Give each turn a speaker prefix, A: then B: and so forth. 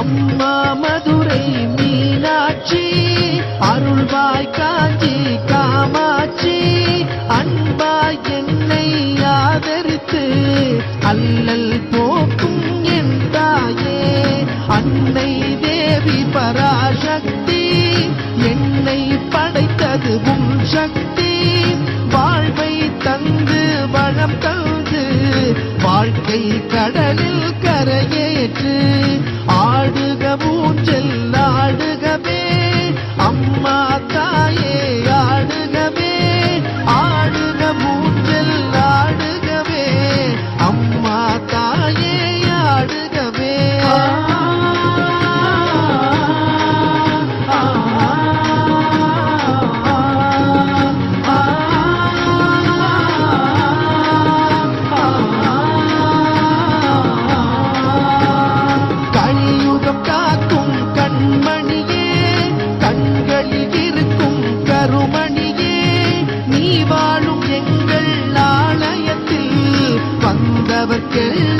A: அம்மா மதுரை மீனாட்சி, அருள்வாய் காஞ்சி காமாட்சி, அன்பாய் என்னை ஆதரித்து அல்லல் போக்கும் என் தாயே. அன்னை தேவி பராசக்தி, என்னை படைத்தது உன் சக்தி. வாழ்வை தந்து வளம் தந்து வாழ்க்கை கடலில் கரையேற்று ஆடுக ஊஞ்சல் ஆடுகவே அம்மா தாயே ஆடுகவே. ஆடுக ஊஞ்சல் ஆடுகவே அம்மா தாயே ஆடுகவே. கலியுகம் காக்கும் கண்மணியே, கண்களில் இருக்கும் கருமணியே, நீ வாழும் எங்கள் ஆலயத்தில் வந்தவர்க்கெல்லாம்